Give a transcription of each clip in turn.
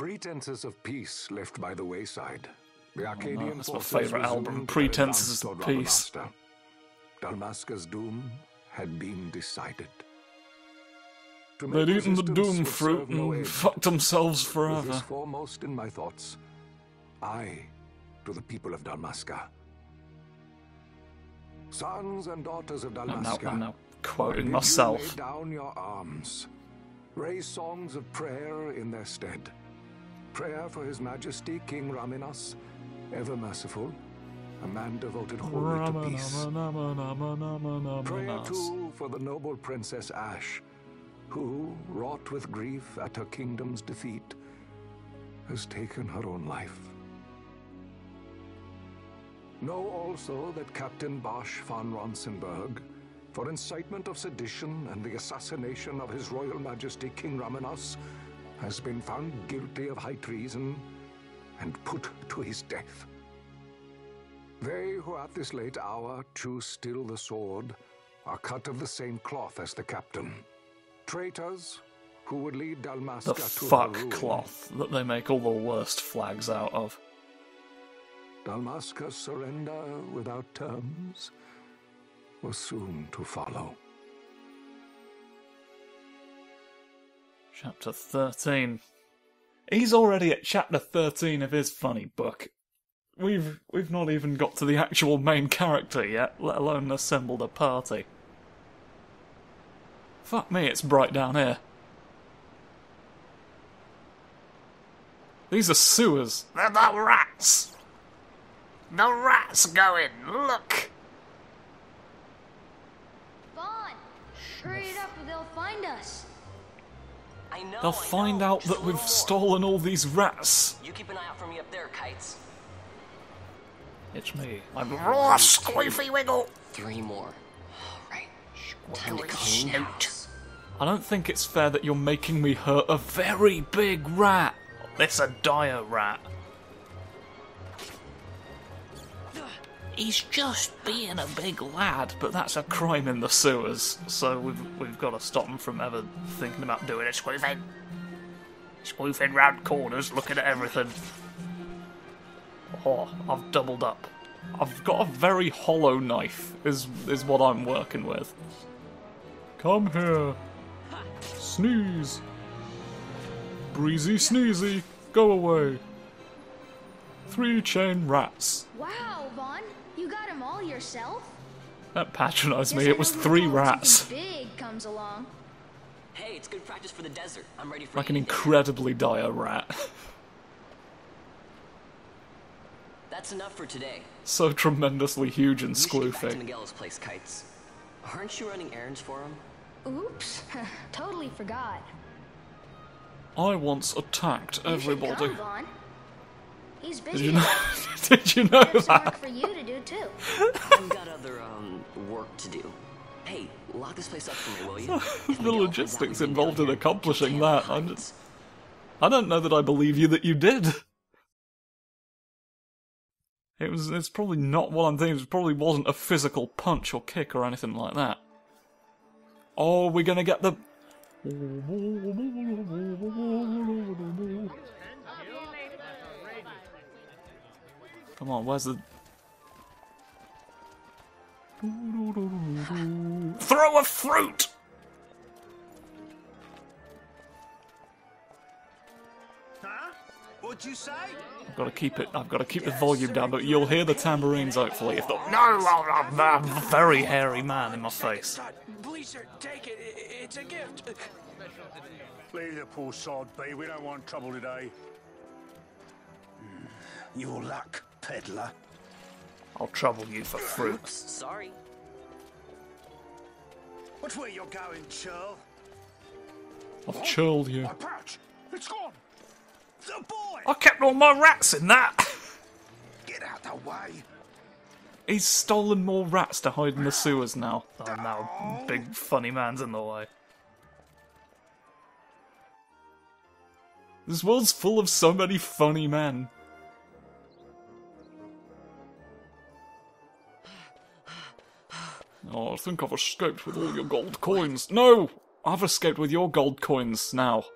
Pretenses of peace left by the wayside. The Arcadian that's my favourite album, Pretenses of Peace. Dalmasca's doom had been decided. They'd eaten the doom fruit and fucked themselves forever. With this foremost in my thoughts, I, to the people of Dalmasca. Sons and daughters of Dalmasca, I'm now quoting myself. lay down your arms. Raise songs of prayer in their stead. Prayer for His Majesty King Raminas, ever merciful, a man devoted wholly to peace. Prayer too for the noble Princess Ash, who, wrought with grief at her kingdom's defeat, has taken her own life. Know also that Captain Bosch von Ronsenberg, for incitement of sedition and the assassination of His Royal Majesty King Raminas, has been found guilty of high treason and put to his death. They who at this late hour choose still the sword are cut of the same cloth as the captain. Traitors who would lead Dalmasca The to fuck her ruin. cloth that they make all the worst flags out of. Dalmasca's surrender without terms was soon to follow. Chapter 13. He's already at chapter 13 of his funny book. We've not even got to the actual main character yet, let alone assembled a party. Fuck me, it's bright down here. These are sewers. They're the rats! The rats going, look! Vaughn, hurry it up or they'll find us. They'll find out that we've stolen all these rats. You keep an eye out for me up there, Kites. It's me. I'm raw, squeefy wiggle. 3 more. Alright. Time to clean house. I don't think it's fair that you're making me hurt a very big rat. It's a dire rat. He's just being a big lad, but that's a crime in the sewers, so we've got to stop him from ever thinking about doing it. Squeefing round corners, looking at everything. Oh, I've doubled up. I've got a very hollow knife, is what I'm working with. Come here. Sneeze. Breezy sneezy, go away. 3-chain rats. Wow, Vaughn, you got them all yourself? Don't patronise me, Guess it was I don't 3 recall rats. something big comes along. Hey, it's good practice for the desert. I'm ready for Like an anything. incredibly dire rat. That's enough for today. So tremendously huge and You should get back to skloofy. Miguel's place, Kites. Aren't you running errands for him? Oops, totally forgot. I once attacked You should everybody. come, Vaughn. He's busy. Did you know, today. did you know There's some work that? for you to do too. I've got other, work to do. Hey, lock this place up for me, will you? If The Miguel finds out logistics we've been involved down in here, accomplishing he that. can't I don't know that I believe you that you did. It's probably not what I'm thinking. It probably wasn't a physical punch or kick or anything like that. Oh, we're gonna get the... Come on, where's the... Throw a fruit! What'd you say? I've got to keep the volume down, but you'll hear the tambourines hopefully. If the... No, I'm a very hairy man in my face. Please, sir, take it. It's a gift. Leave the poor sod be. We don't want trouble today. Your luck, peddler. I'll trouble you for fruit. Oops, sorry. Watch where you're going, churl. I've churled you. My pouch. It's gone. The boy. I kept all my rats in that! Get out the way. He's stolen more rats to hide in the sewers now. Oh, now big funny man's in the way. This world's full of so many funny men. Oh, I think I've escaped with all your gold coins. No! I've escaped with your gold coins now.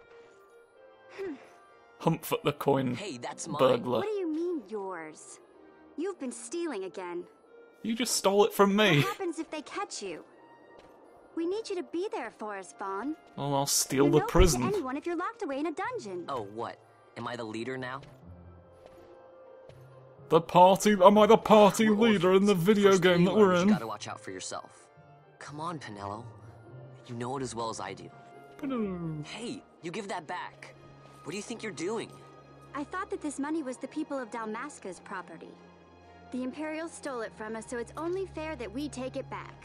Comfort the coin Hey, that's mine. burglar. What do you mean, yours? You've been stealing again. You just stole it from me. What happens if they catch you? We need you to be there for us, Vaughn. Well, I'll steal You're the no good to prison. anyone if you're locked away in a dungeon. Oh, what? Am I the leader now? The party. Am I the party We're leader in the orphans. video First thing game you that learn we're is in? You gotta watch out for yourself. Come on, Pinello. You know it as well as I do. Hey, you give that back. What do you think you're doing? I thought that this money was the people of Dalmasca's property. The Imperials stole it from us, so it's only fair that we take it back.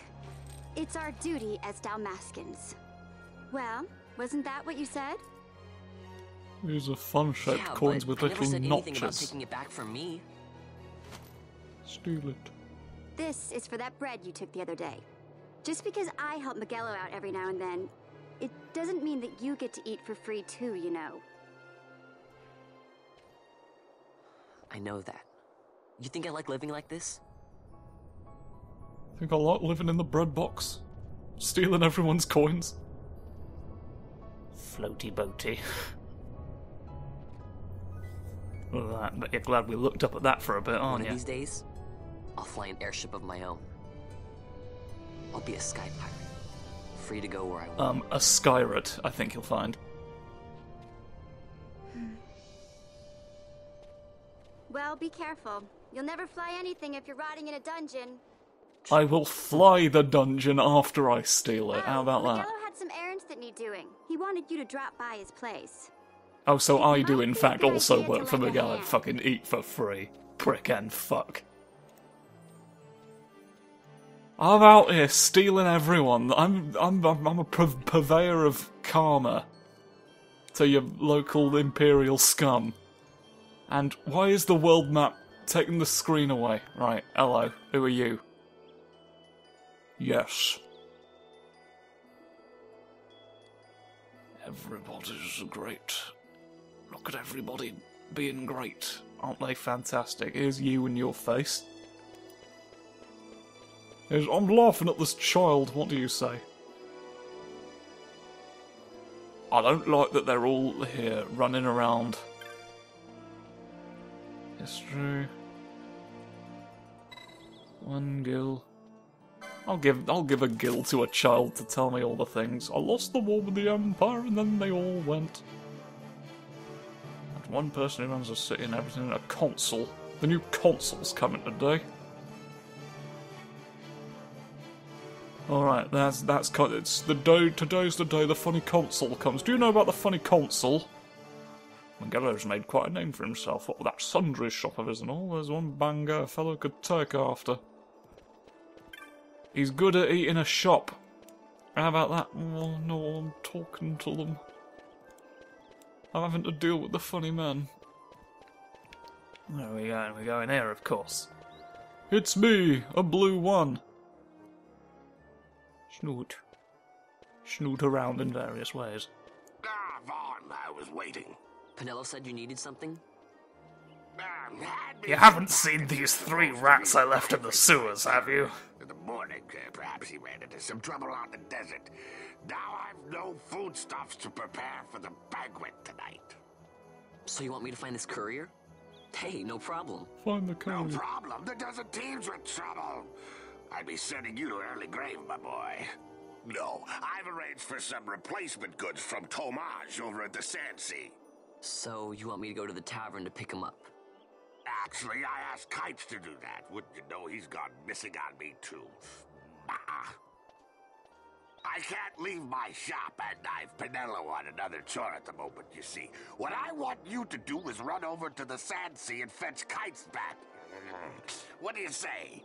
It's our duty as Dalmascans. Well, wasn't that what you said? These are fun-shaped Yeah, coins but with I never little said anything about notches. taking it back from me. Steal it. This is for that bread you took the other day. Just because I help Miguelo out every now and then, it doesn't mean that you get to eat for free too, you know. I know that. You think I like living like this? Think I like living in the bread box? Stealing everyone's coins? Floaty boaty. Well, I bet you're glad we looked up at that for a bit, One aren't of you? these days, I'll fly an airship of my own. I'll be a sky pirate, free to go where I want. A Skyrit, I think you'll find. Well, be careful. You'll never fly anything if you're rotting in a dungeon. I will fly the dungeon after I steal it. How about that? Miguelo had some errands that need doing. He wanted you to drop by his place. Oh, so It I do might in be a fact good also idea to work for lend a Miguel and hand. fucking eat for free. Prick and fuck. I'm out here stealing everyone. I'm a purveyor of karma to your local imperial scum. And why is the world map taking the screen away? Right, hello, who are you? Yes. Everybody's great. Look at everybody being great. Aren't they fantastic? Here's you and your face. I'm laughing at this child, what do you say? I don't like that they're all here, running around. History. One gil. I'll give a gil to a child to tell me all the things. I lost the war with the Empire and then they all went. And one person who runs a city and everything in a console. The new console's coming today. Alright, it's the day, today's the day the funny console comes. Do you know about the funny console? Miguelo's made quite a name for himself. What with that sundry shop of his and all, there's one banger a fellow could take after. He's good at eating a shop. How about that? Oh no, I'm talking to them. I'm having to deal with the funny man. There we go, we go in here, of course. It's me, a blue one. Snoot. Snoot around in various ways. Ah, Vaughn, I was waiting. Pinello said you needed something? You haven't seen these 3 rats I left in the sewers, have you? In the morning, perhaps he ran into some trouble on the desert. Now I've no foodstuffs to prepare for the banquet tonight. So you want me to find this courier? Hey, no problem. Find the No code. problem. The desert teem's with trouble. I'd be sending you to early grave, my boy. No, I've arranged for some replacement goods from Tomage over at the Sandsea. So you want me to go to the tavern to pick him up? Actually, I asked Kites to do that. Wouldn't you know he's gone missing on me, too? Bah. I can't leave my shop, and I've Pinello on another chore at the moment, you see. What I want you to do is run over to the Sandsea and fetch Kites back. What do you say?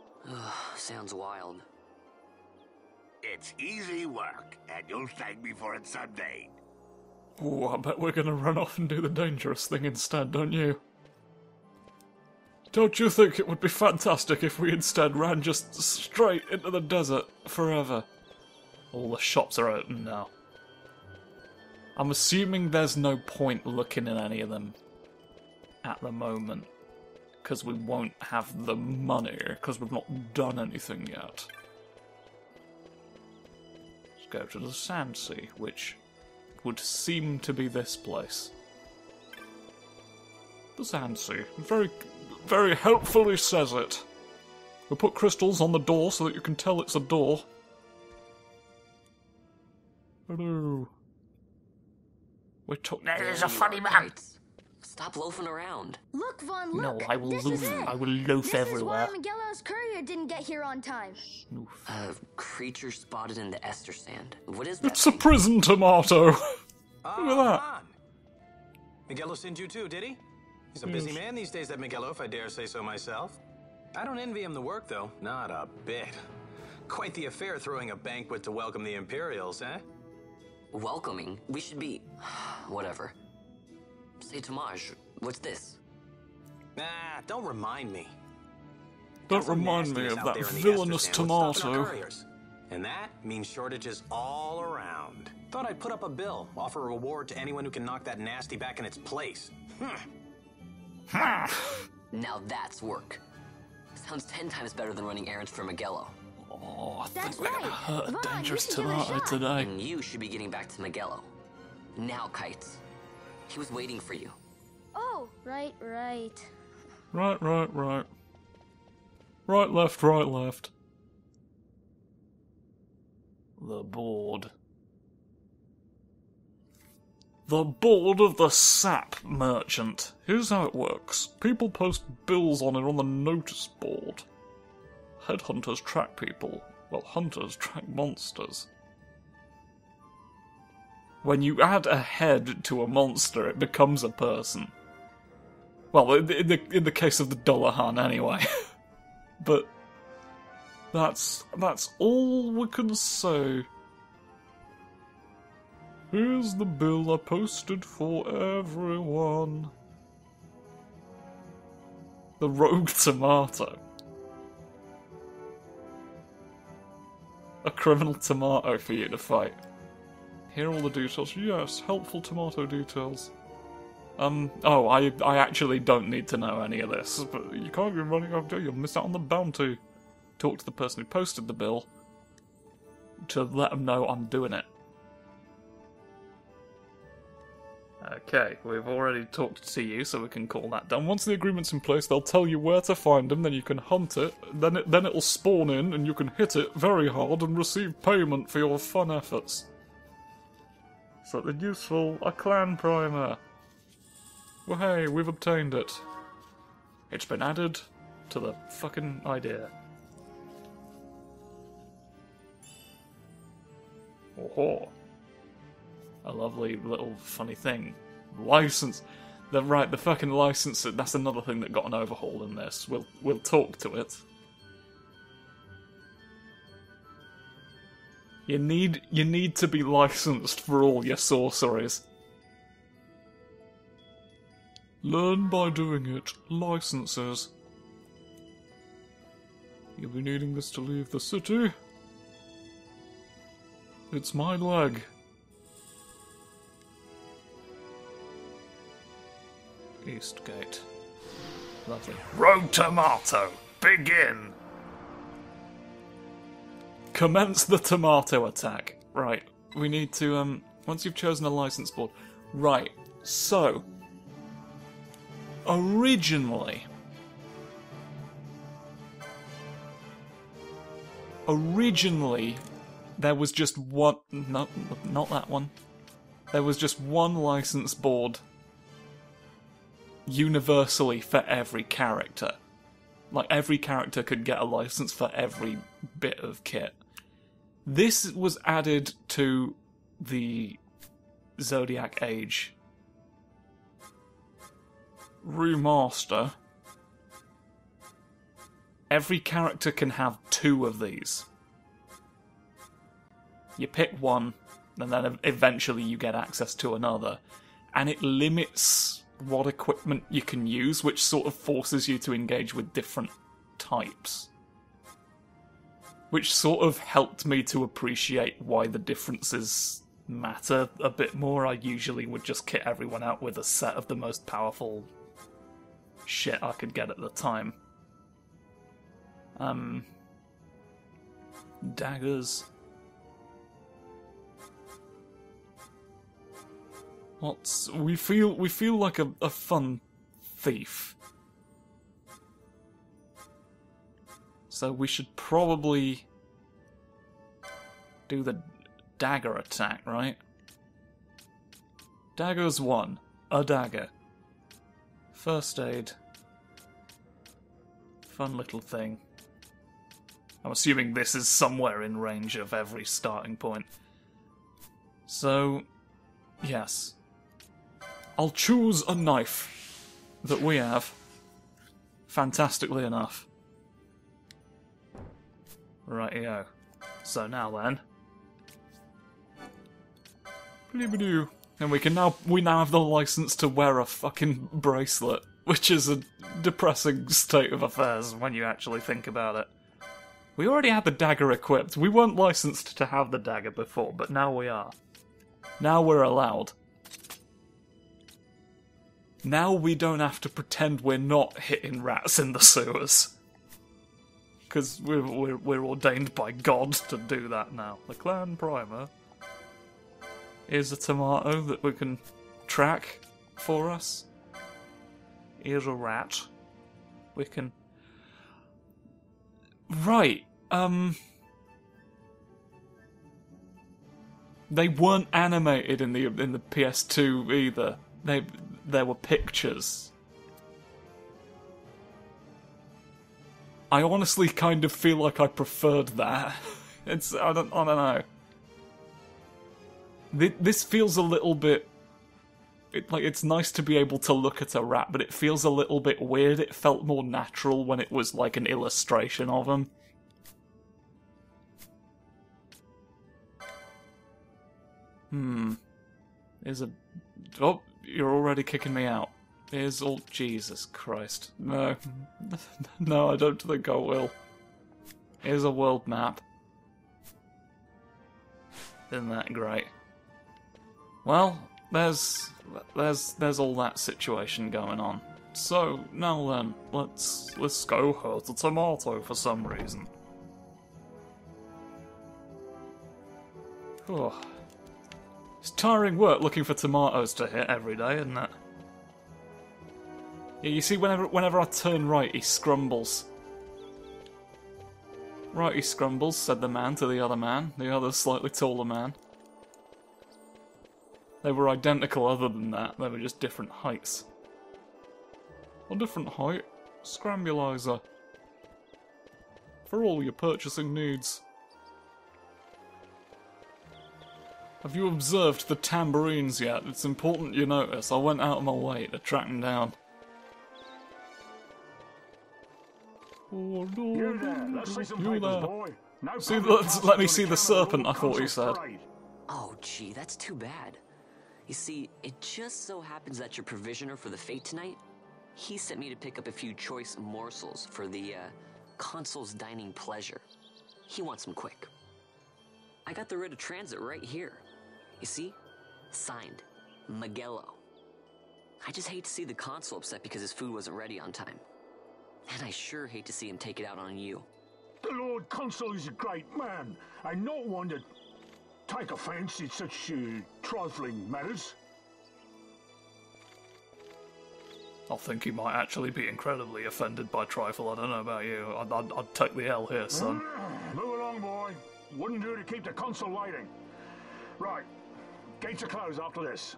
Sounds wild. It's easy work, and you'll thank me for it someday. Ooh, I bet we're gonna run off and do the dangerous thing instead, don't you? Don't you think it would be fantastic if we instead ran just straight into the desert forever? All the shops are open now. I'm assuming there's no point looking in any of them at the moment, because we won't have the money, because we've not done anything yet. Let's go to the Sandsea, which would seem to be this place. The Zancy. Very, very helpfully says it. We'll put crystals on the door so that you can tell it's a door. Hello. We're talking. There's a funny man. Stop loafing around. Look, Vaughn, look. No, I will this loaf. Is it. I will loaf everywhere. This is why Miguelo's courier didn't get here on time. A creature spotted in the Esther sand. What is that? It's a prison tomato. Look at that. On. Miguelo sent you too, did he? He's a busy man these days, that Miguelo, if I dare say so myself. I don't envy him the work, though. Not a bit. Quite the affair throwing a banquet to welcome the Imperials, eh? Welcoming? We should be... whatever. Say, Tamaj, what's this? Nah, don't remind me. Don't remind me of that villainous tomato. And that means shortages all around. Thought I'd put up a bill, offer a reward to anyone who can knock that nasty back in its place. Now that's work. Sounds 10 times better than running errands for Miguelo. Oh, I That's think we're gonna right. hurt a Vaughn, dangerous you should give it a tomato shot. today. And you should be getting back to Miguelo. Now, Kites. He was waiting for you. Oh, right. Right. Right, left, right, left. The board. The board of the sap merchant. Here's how it works. People post bills on it on the notice board. Headhunters track people. Well, hunters track monsters. When you add a head to a monster, it becomes a person. Well, in the case of the Dullahan, anyway. But that's all we can say. Here's the bill I posted for everyone. The rogue tomato. A criminal tomato for you to fight. Here are all the details. Yes, helpful tomato details. Oh, I actually don't need to know any of this, but you can't be running after, you'll miss out on the bounty. Talk to the person who posted the bill to let them know I'm doing it. Okay, we've already talked to you, so we can call that done. Once the agreement's in place, they'll tell you where to find them, then you can hunt it, then it'll spawn in, and you can hit it very hard and receive payment for your fun efforts. Something useful, a clan primer. Well, hey, we've obtained it. It's been added to the fucking idea. Oh, a lovely little funny thing. License. The fucking license. That's another thing that got an overhaul in this. We'll talk to it. You need to be licensed for all your sorceries. Learn by doing it. Licenses. You'll be needing this to leave the city. It's my leg. East Gate. Lovely. Rogue tomato, begin! Commence the tomato attack. Right, we need to, once you've chosen a license board. Right, so... Originally, there was just one... not that one. There was just one license board universally for every character. Like, every character could get a license for every bit of kit. This was added to the Zodiac Age remaster. Every character can have 2 of these. You pick one, and then eventually you get access to another. And it limits what equipment you can use, which sort of forces you to engage with different types. Which sort of helped me to appreciate why the differences matter a bit more. I usually would just kit everyone out with a set of the most powerful shit I could get at the time. Daggers. We feel like a fun thief. So we should probably do the dagger attack, right? Dagger's 1. A dagger. First aid. Fun little thing. I'm assuming this is somewhere in range of every starting point. So, yes. I'll choose a knife that we have. Fantastically enough. Rightio. So now then. And we now have the license to wear a fucking bracelet, which is a depressing state of affairs when you actually think about it. We already had the dagger equipped. We weren't licensed to have the dagger before, but now we are. Now we're allowed. Now we don't have to pretend we're not hitting rats in the sewers. Because we're ordained by God to do that now. The clan primer. Here's a tomato that we can track for us. Here's a rat. We can... Right, they weren't animated in the PS2 either. There were pictures. I honestly kind of feel like I preferred that. I don't know. This feels a little bit... it's nice to be able to look at a rat, but it feels a little bit weird. It felt more natural when it was like an illustration of him. Here's a... Oh, you're already kicking me out. Here's all... Jesus Christ. No. No, I don't think I will. Here's a world map. Isn't that great? Well, there's all that situation going on. So, now then, let's go hurt a tomato for some reason. Oh. It's tiring work looking for tomatoes to hit every day, isn't it? Yeah, you see, whenever I turn right, he scrumbles. Right, he scrumbles, said the man to the other slightly taller man. They were identical other than that, they were just different heights. A different height? Scrambulizer. For all your purchasing needs. Have you observed the tambourines yet? It's important you notice. I went out of my way to track them down. You there, let's see some papers, boy. No see, let me see the serpent, I thought he said. Oh, gee, that's too bad. You see, it just so happens that your provisioner for the fete tonight, he sent me to pick up a few choice morsels for the, consul's dining pleasure. He wants them quick. I got the writ of transit right here. You see? Signed, Miguelo. I just hate to see the consul upset because his food wasn't ready on time. And I sure hate to see him take it out on you. The Lord Consul is a great man, and not one to take offence in such trifling matters. I think he might actually be incredibly offended by trifle. I don't know about you. I'd take the L here, son. Move along, boy. Wouldn't do to keep the consul waiting. Right. Gates are closed after this.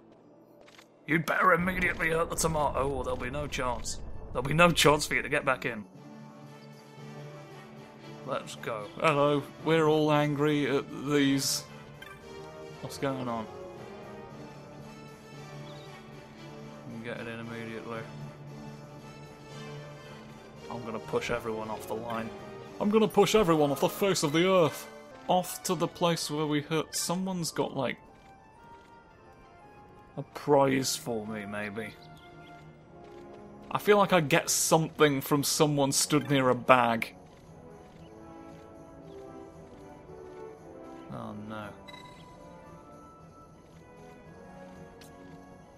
You'd better immediately hurt the tomato, or there'll be no chance. There'll be no chance for you to get back in. Let's go. Hello. We're all angry at these... What's going on? Get it in immediately. I'm gonna push everyone off the line. I'm gonna push everyone off the face of the earth! Off to the place where we hurt. Someone's got, like... a prize for me, maybe. I feel like I get something from someone stood near a bag. Oh no.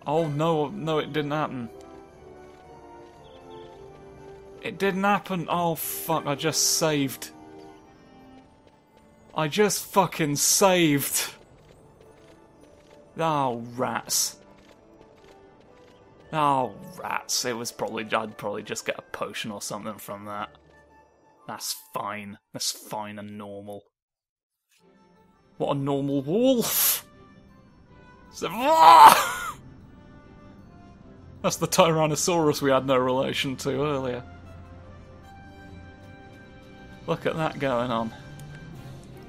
Oh no, it didn't happen. It didn't happen. Oh fuck, I just saved. I just fucking saved. Oh, rats. Oh, rats. I'd probably just get a potion or something from that. That's fine. That's fine and normal. What a normal wolf! That's the Tyrannosaurus we had no relation to earlier. Look at that going on.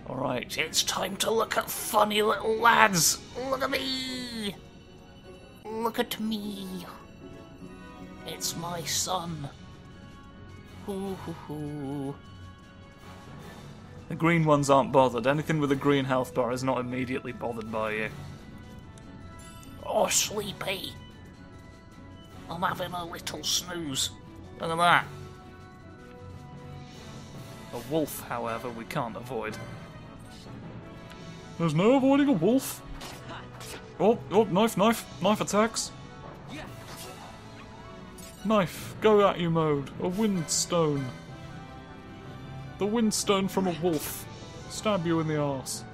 Alright, it's time to look at funny little lads! Look at me! Look at me! It's my son. Hoo hoo hoo. The green ones aren't bothered. Anything with a green health bar is not immediately bothered by you. Oh, sleepy! I'm having a little snooze. Look at that. A wolf, however, we can't avoid. There's no avoiding a wolf. Oh, knife attacks. Knife, go at you mode. A windstone. The windstone from a wolf. Stab you in the arse.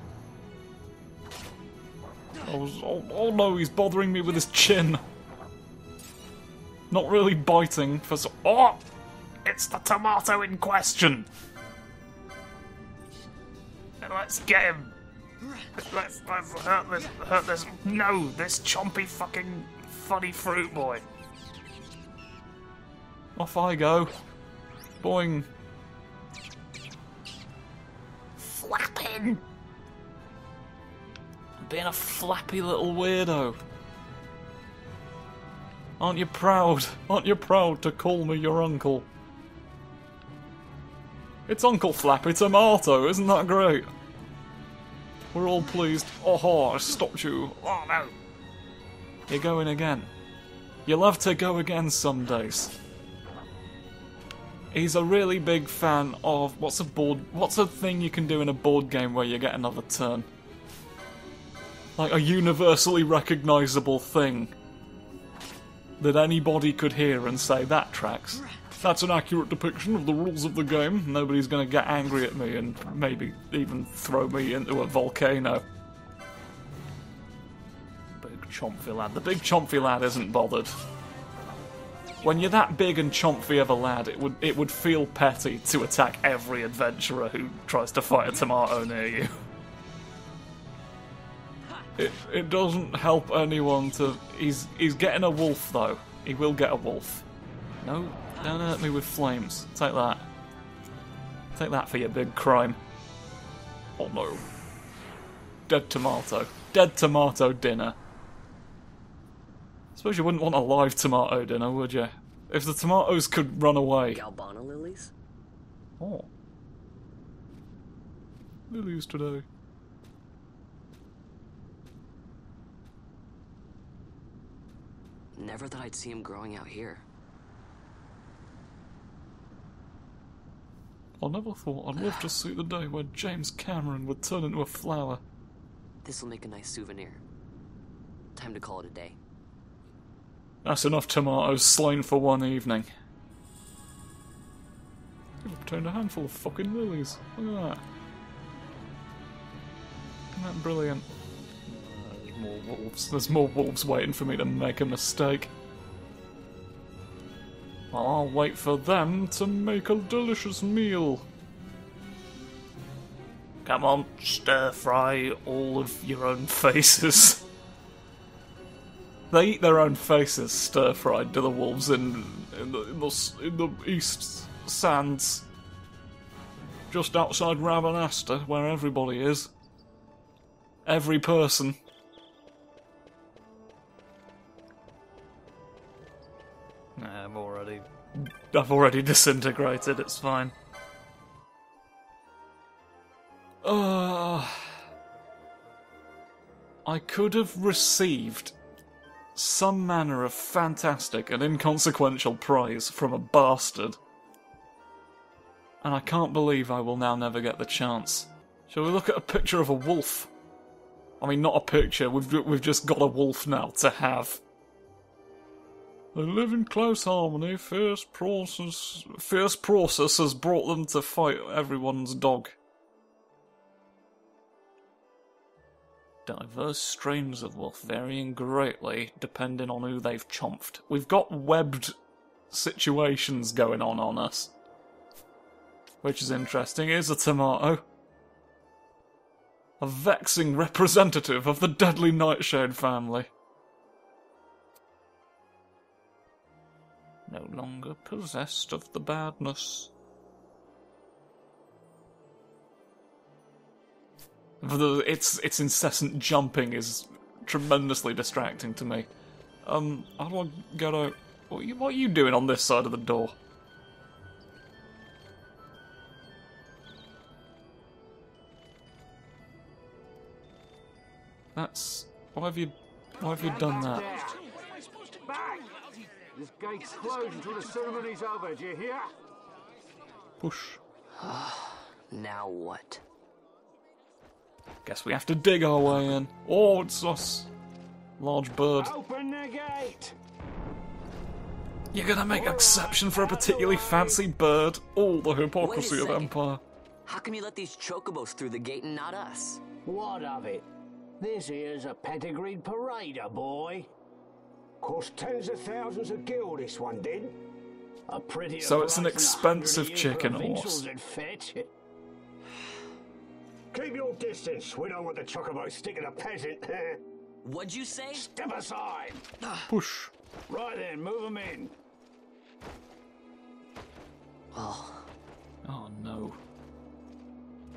Oh no, he's bothering me with his chin. Not really biting for so. Oh! It's the tomato in question! Let's get him! Let's hurt this. No, this chompy fucking funny fruit boy. Off I go. Boing. Flapping! Being a flappy little weirdo. Aren't you proud? Aren't you proud to call me your uncle? It's Uncle Flappy Tomato, isn't that great? We're all pleased. Oh, I stopped you. Oh no. You're going again. You'll have to go again some days. He's a really big fan of what's a thing you can do in a board game where you get another turn? Like a universally recognisable thing that anybody could hear and say, that tracks. That's an accurate depiction of the rules of the game. Nobody's going to get angry at me and maybe even throw me into a volcano. Big chompy lad. The big chompy lad isn't bothered. When you're that big and chompy of a lad, it would feel petty to attack every adventurer who tries to fight a tomato near you. It doesn't help anyone to... He's getting a wolf, though. He will get a wolf. No, don't hurt me with flames. Take that. Take that for your big crime. Oh no. Dead tomato. Dead tomato dinner. Suppose you wouldn't want a live tomato dinner, would you? If the tomatoes could run away. Galbana lilies? Oh. Lilies today. Never thought I'd see him growing out here. I never thought I'd live to see the day where James Cameron would turn into a flower. This'll make a nice souvenir. Time to call it a day. That's enough tomatoes slain for one evening. You've obtained a handful of fucking lilies. Look at that. Isn't that brilliant? There's more wolves. There's more wolves waiting for me to make a mistake. I'll wait for them to make a delicious meal. Come on, stir fry all of your own faces. They eat their own faces stir fried to the wolves in the East Sands, just outside Ravenasta, where everybody is. Every person. Nah, I've already disintegrated. It's fine. I could have received some manner of fantastic and inconsequential prize from a bastard. And I can't believe I will now never get the chance. Shall we look at a picture of a wolf? I mean, not a picture, we've just got a wolf now to have. They live in close harmony, fierce process has brought them to fight everyone's dog. Diverse strains of wolf, varying greatly depending on who they've chomped. We've got webbed situations going on us. Which is interesting. Here's a tomato. A vexing representative of the deadly nightshade family. No longer possessed of the badness. Its incessant jumping is tremendously distracting to me. How do I get out? What are you doing on this side of the door? Why have you done that? Back! This gate's closed until the ceremony's over, do you hear? Push. Now what? Guess we have to dig our way in. Oh, it's us. Large bird. Open the gate! You're gonna make exception for a particularly fancy bird? Oh, the hypocrisy Wait a of second. Empire. How come you let these chocobos through the gate and not us? What of it? This here's a pedigreed parader, boy. Cost tens of thousands of gil, this one did. A pretty. So it's an expensive chicken horse. Keep your distance. We don't want the chocobo sticking a peasant. What'd you say? Step aside. Push. Right then, move them in. Oh, No.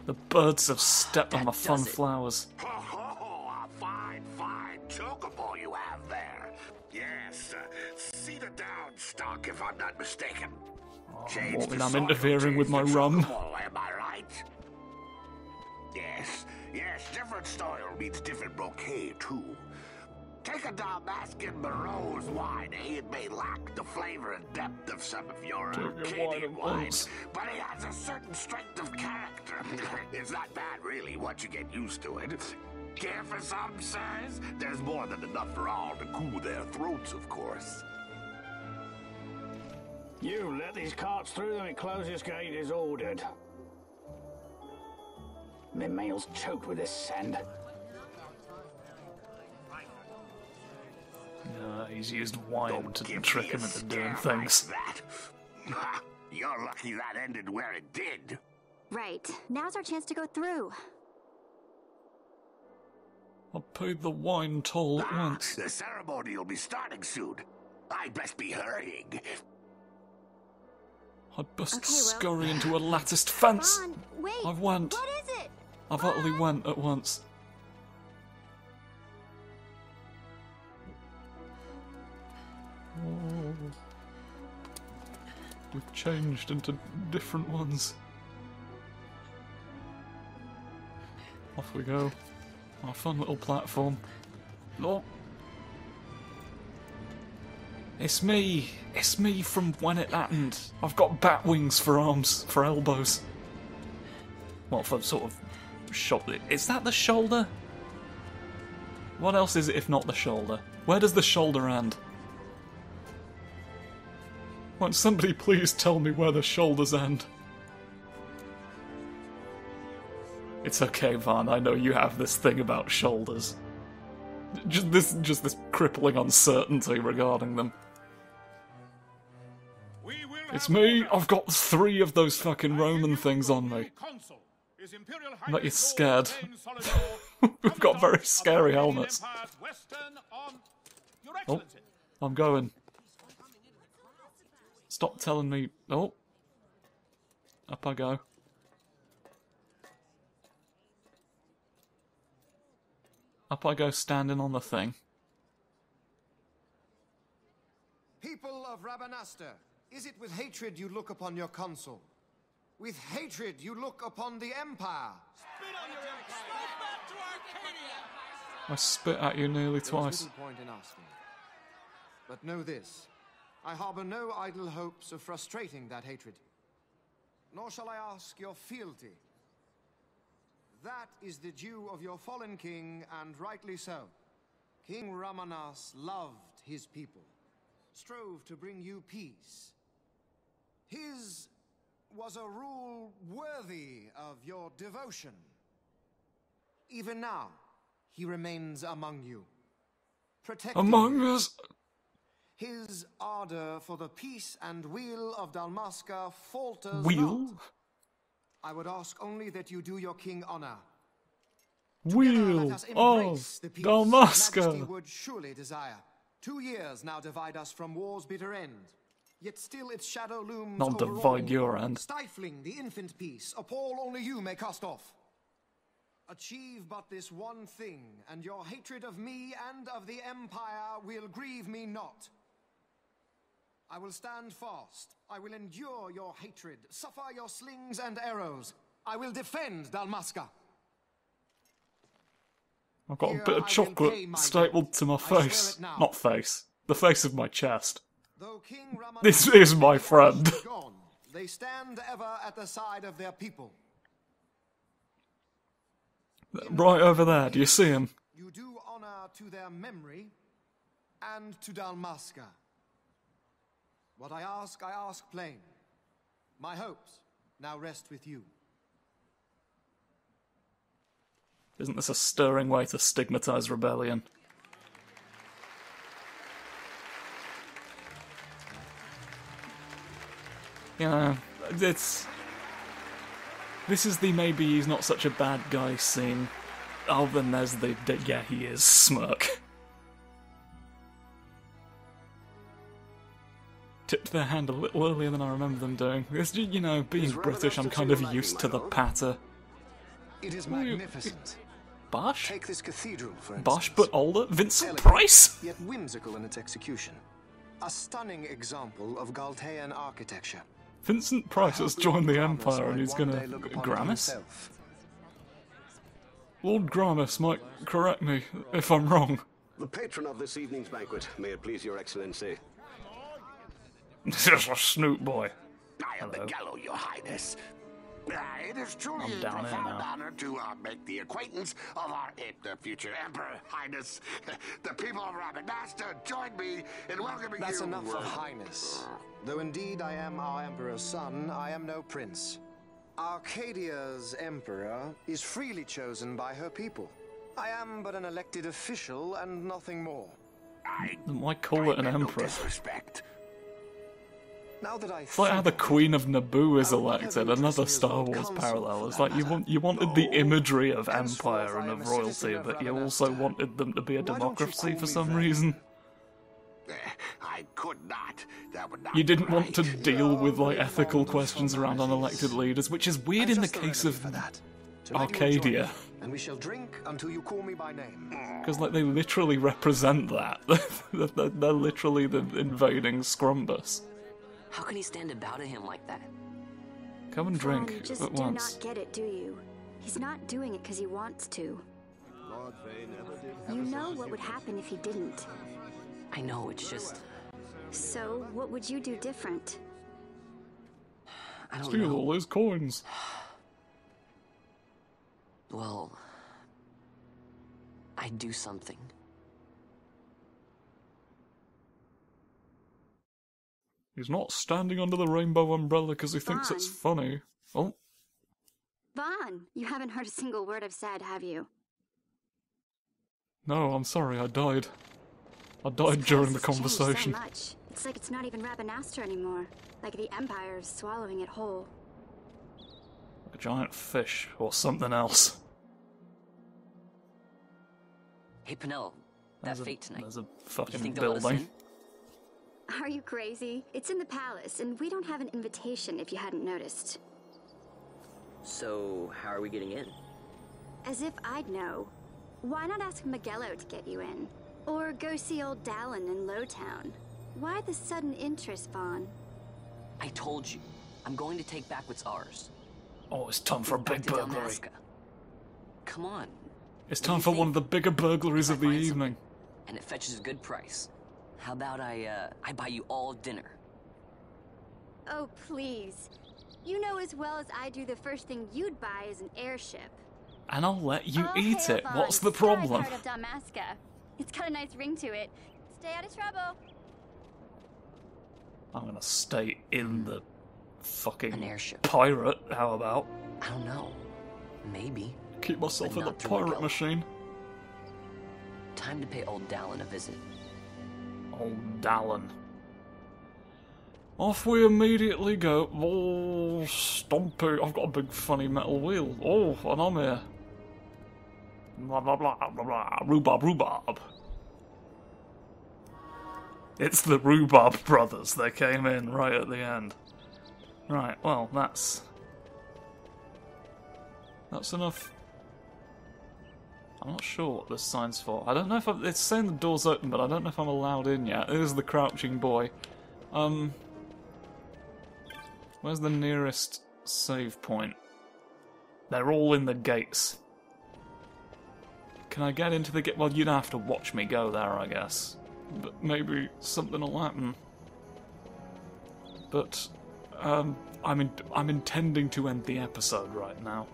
The birds have stepped on my fun does it. flowers. Oh, a fine chocobo you have there. Yes, cedar down stock, if I'm not mistaken. Change Morgan, the I'm soil, interfering with change my the rum. chocobo, am I right? Yes, different soil means different bouquet, too. Take a Dalmascan Barrow's wine, eh? It may lack the flavor and depth of some of your Take your wine Arcadian at wines, once. but it has a certain strength of character. It's not bad, really, once you get used to it. Care for some, sirs? There's more than enough for all to cool their throats, of course. You let these carts through and closest gate is ordered. My mail's choked with this sand. He's used wine Don't to give trick me him a into doing stare things. like that. You're lucky that ended where it did. Right. Now's our chance to go through. I paid the wine toll at once. The ceremony will be starting soon. I'd best be hurrying. I'd best Okay, well, scurry into a latticed fence. Come on, wait. I've went. What is it? I've utterly went at once. Oh. We've changed into different ones. Off we go. Our fun little platform. Oh. It's me. It's me from when it happened. I've got bat wings for arms, for elbows. Well, for sort of shoulder. Is that the shoulder? What else is it if not the shoulder? Where does the shoulder end? Won't somebody please tell me where the shoulders end? It's okay, Van, I know you have this thing about shoulders. Just this crippling uncertainty regarding them. It's me, I've got 3 of those fucking Roman things on me. I'm not you scared. We've got very scary helmets. Oh, I'm going. Stop telling me. Oh. Up I go. Up I go standing on the thing. People of Rabanastre, is it with hatred you look upon your consul? With hatred you look upon the Empire? I spit at you nearly There is twice. little point in asking. But know this, I harbor no idle hopes of frustrating that hatred. Nor shall I ask your fealty. That is the due of your fallen king, and rightly so. King Ramanas loved his people, strove to bring you peace. His was a rule worthy of your devotion. Even now, he remains among you. Protecting Among you. us? His ardor for the peace and weal of Dalmasca falters Wheel? not. I would ask only that you do your king honor. Wheel Let us of embrace the peace Majesty Dalmasca. would surely desire. 2 years now divide us from war's bitter end. Yet still its shadow looms Not over divide all, your end. stifling the infant peace, a pall only you may cast off. Achieve but this one thing, and your hatred of me and of the Empire will grieve me not. I will stand fast. I will endure your hatred, suffer your slings and arrows. I will defend Dalmasca. I've got a Here bit of I will chocolate pay my stapled debt. to my I swear face. it now. Not face. The face of my chest. Though King Rama This is my friend. gone, they stand ever at the side of their people. Right over there, do you see him? You do honor to their memory and to Dalmasca. What I ask plain. My hopes now rest with you. Isn't this a stirring way to stigmatise rebellion? You know, this is the maybe he's not such a bad guy scene. Oh, then there's the yeah, he is smirk. Tipped their hand a little earlier than I remember them doing. It's, you know, being British, I'm kind of used to the patter. It is magnificent. Bosh? Take this cathedral, for instance. Bosh but older? Vincent Elegant, Price? Yet whimsical in its execution. A stunning example of Galtean architecture. Vincent Price has joined the Empire and he's gonna... Gramis? Himself. Lord Gramis might correct me if I'm wrong. The patron of this evening's banquet, may it please your excellency. This is a snoot boy. I am Miguelo, your highness. It is truly I'm a down here profound now. honor to make the acquaintance of our the future emperor, highness. The people of Rabanasta join me in welcoming you. That's enough of highness. Though indeed I am our emperor's son, I am no prince. Arcadia's emperor is freely chosen by her people. I am but an elected official and nothing more. Why call it an emperor? Disrespect. Now that I It's like how the Queen of Naboo is elected, another Star Wars parallel. It's like you wanted the imagery of empire and of royalty, but you also wanted them to be a democracy for some reason. I could not. That would not You didn't be want to right. deal with like ethical questions around unelected leaders, which is weird in the case of Arcadia. And we shall drink until you call me by name. Because like they literally represent that. They're literally the invading Scrumbus. How can he stand about to him like that? Come and Vaughn, drink you just at do once. not get it, do you? He's not doing it because he wants to. You know what would happen if he didn't. I know, it's just... So, what would you do different? I don't Steal know. all his coins. Well... I'd do something. He's not standing under the rainbow umbrella because he thinks it's funny. Oh, Vaughn, you haven't heard a single word I've said, have you? no, I'm sorry, I died. I died during the conversation. So much. It's like it's not even Rabanastre anymore. Like the Empire is swallowing it whole. A giant fish or something else. Hey, Penel, that fate tonight. There's a You fucking think they'll let us building. in? Are you crazy? It's in the palace, and we don't have an invitation if you hadn't noticed. So, how are we getting in? As if I'd know. Why not ask Miguelo to get you in? Or go see old Dallin in Lowtown? Why the sudden interest, Vaughn? I told you, I'm going to take back what's ours. Oh, it's time for a Back big to burglary. Dalmasca. Come on. It's What do time you for one think? of the bigger burglaries If I of the find evening. something and it fetches a good price, how about I buy you all dinner? Oh, please. You know as well as I do the first thing you'd buy is an airship. And I'll let you Oh, eat hail it. Vaughn, What's the sky problem? part of Dalmasca. It's got a nice ring to it. Stay out of trouble. I'm gonna stay in the fucking An airship. pirate. How about? I don't know. Maybe. Keep myself But in the not through pirate Miguel. machine. Time to pay old Dallin a visit. Old Dallin. Off we immediately go. Oh, stompy. I've got a big funny metal wheel. Oh, and I'm here. Blah, blah, blah, blah, blah. Rhubarb, rhubarb. It's the Rhubarb brothers. They came in right at the end. Right, well, that's enough. I'm not sure what this sign's for. I don't know if it's saying the door's open, but I don't know if I'm allowed in yet. There's the crouching boy. Where's the nearest save point? They're all in the gates. Can I get into the gate? Well, you'd have to watch me go there, I guess. But maybe something will happen. But I'm intending to end the episode right now.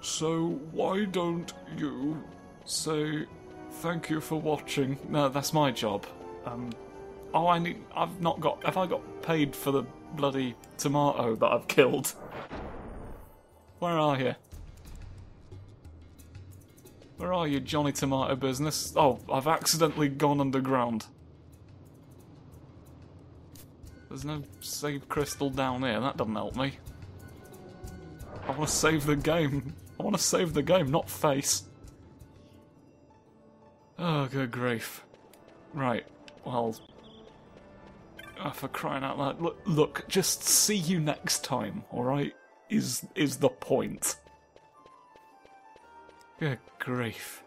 So why don't you say thank you for watching? No, that's my job. Oh, have I got paid for the bloody tomato that I've killed? Where are you? Where are you, Johnny Tomato Business? Oh, I've accidentally gone underground. There's no save crystal down here, that doesn't help me. I want to save the game. I want to save the game, not face. Oh, good grief. Right, well... for crying out loud. Look, just see you next time, alright? Is the point. Good grief.